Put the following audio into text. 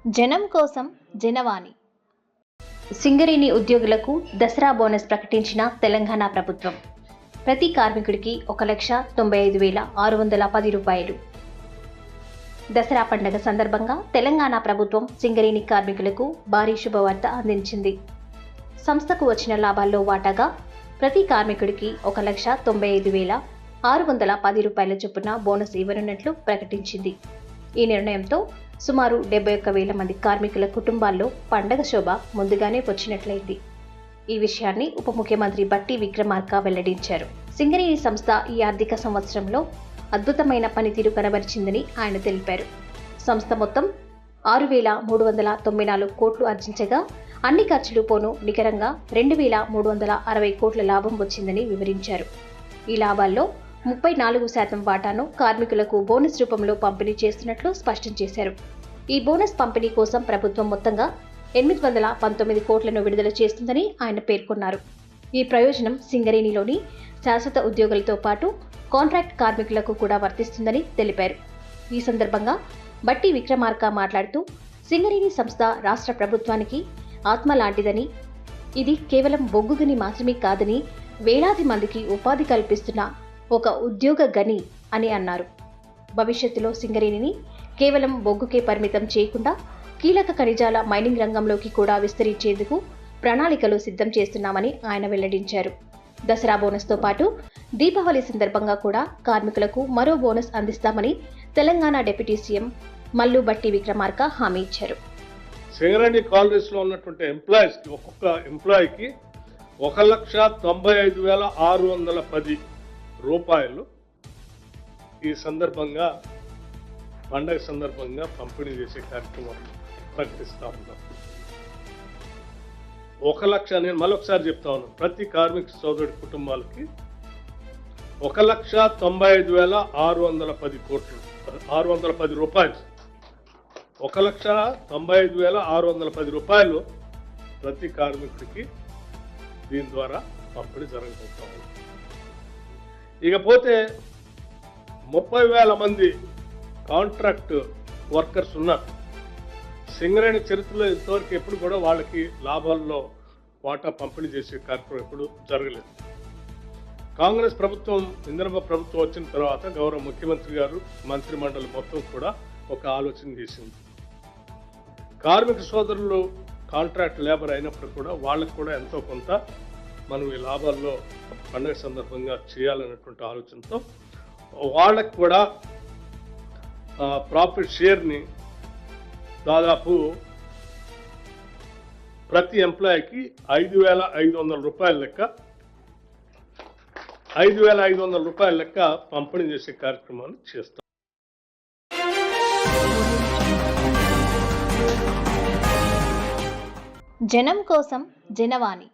జనం కోసం జనవాణి. సింగరేణి ఉద్యోగులకు దసరా బోనస్ ప్రకటించిన తెలంగాణ ప్రభుత్వం. ప్రతి కార్మికుడికి 1,95,610 రూపాయలు. దసరా పండుగ సందర్భంగా తెలంగాణ ప్రభుత్వం సింగరేణి కార్మికులకు భారీ శుభవార్త అందించింది. సంస్థకు వచ్చిన లాభాల్లో వాటాగా ప్రతి కార్మికుడికి 1,95,610 రూపాయల చొప్పున బోనస్ ఇవ్వనున్నట్లు ప్రకటించింది. ఈ నిర్ణయంతో సుమారు 71,000 మంది కార్మికుల కుటుంబాల్లో పండగ శోభ ముందుగానే వచ్చినట్లయింది. ఈ విషయాన్ని ఉప ముఖ్యమంత్రి బట్టి విక్రమార్క వెల్లడించారు. సింగరేణి సంస్థ ఈ ఆర్థిక సంవత్సరంలో అద్భుతమైన పనితీరు కనబరిచిందని ఆయన తెలిపారు. సంస్థ మొత్తం 6,394 కోట్లు ఆర్జించగా అన్ని ఖర్చులు పోను నికరంగా 2,360 కోట్ల లాభం వచ్చిందని వివరించారు. ఈ లాభాల్లో 34% వాటాను కార్మికులకు బోనస్ రూపంలో పంపిణీ చేస్తున్నట్లు స్పష్టం చేశారు. ఈ బోనస్ పంపిణీ కోసం ప్రభుత్వం మొత్తంగా 819 కోట్లను విడుదల చేస్తుందని ఆయన పేర్కొన్నారు. ఈ ప్రయోజనం సింగరేణిలోని శాశ్వత ఉద్యోగులతో పాటు కాంట్రాక్ట్ కార్మికులకు కూడా వర్తిస్తుందని తెలిపారు. ఈ సందర్భంగా బట్టి విక్రమార్క మాట్లాడుతూ, సింగరేణి సంస్థ రాష్ట్ర ప్రభుత్వానికి ఆత్మ లాంటిదని, ఇది కేవలం బొగ్గు గని మాత్రమే కాదని, వేలాది మందికి ఉపాధి కల్పిస్తున్న ఒక ఉద్యోగ గని అని అన్నారు. భవిష్యత్తులో సింగరేణిని కేవలం బొగ్గుకే పరిమితం చేయకుండా కీలక ఖనిజాల మైనింగ్ రంగంలోకి కూడా విస్తరించేందుకు ప్రణాళికలు సిద్ధం చేస్తున్నామని ఆయన వెల్లడించారు. దసరా బోనస్తో పాటు దీపావళి సందర్భంగా కూడా కార్మికులకు మరో బోనస్ అందిస్తామని తెలంగాణ డిప్యూటీ సీఎం మల్లు బట్టి విక్రమార్క హామీ ఇచ్చారు. సింగరేణి కాలనీస్ లో ఉన్నటువంటి ఎంప్లాయీస్ కి ఒక్కొక్క ఎంప్లాయీకి 1,95,610 రూపాయలు ఈ సందర్భంగా పండగ సందర్భంగా పంపిణీ చేసే కార్యక్రమం ప్రకటిస్తా ఉన్నాం. 1,00,000 నేను మరొకసారి చెప్తా ఉన్నాను, ప్రతి కార్మిక సోదరుడి కుటుంబాలకి 1,95,610 కోట్లు 610 రూపాయలు 1,95,610 రూపాయలు ప్రతి కార్మికుడికి దీని ద్వారా పంపిణీ జరగబోతా ఉంది. ఇకపోతే 30,000 మంది కాంట్రాక్ట్ వర్కర్స్ ఉన్నారు. సింగరేణి చరిత్రలో ఇంతవరకు ఎప్పుడు కూడా వాళ్ళకి లాభాల్లో వాటా పంపిణీ చేసే కార్యక్రమం ఎప్పుడు జరగలేదు. కాంగ్రెస్ ప్రభుత్వం, ఇందిరమ్మ ప్రభుత్వం వచ్చిన తర్వాత గౌరవ ముఖ్యమంత్రి గారు, మంత్రి మండలి మొత్తం కూడా ఒక ఆలోచన చేసింది. కార్మిక సోదరులు కాంట్రాక్ట్ లేబర్ అయినప్పుడు కూడా వాళ్ళకు కూడా ఎంతో కొంత మనం ఈ లాభాల్లో పండుగ సందర్భంగా చేయాలనేటువంటి ఆలోచనతో వాళ్ళకు కూడా ప్రాఫిట్ షేర్ని దాదాపు ప్రతి ఎంప్లాయీకి 5,500 రూపాయల లెక్క 5,500 రూపాయల లెక్క పంపిణీ చేసే కార్యక్రమాన్ని చేస్తాం. జనం కోసం జనవాణి.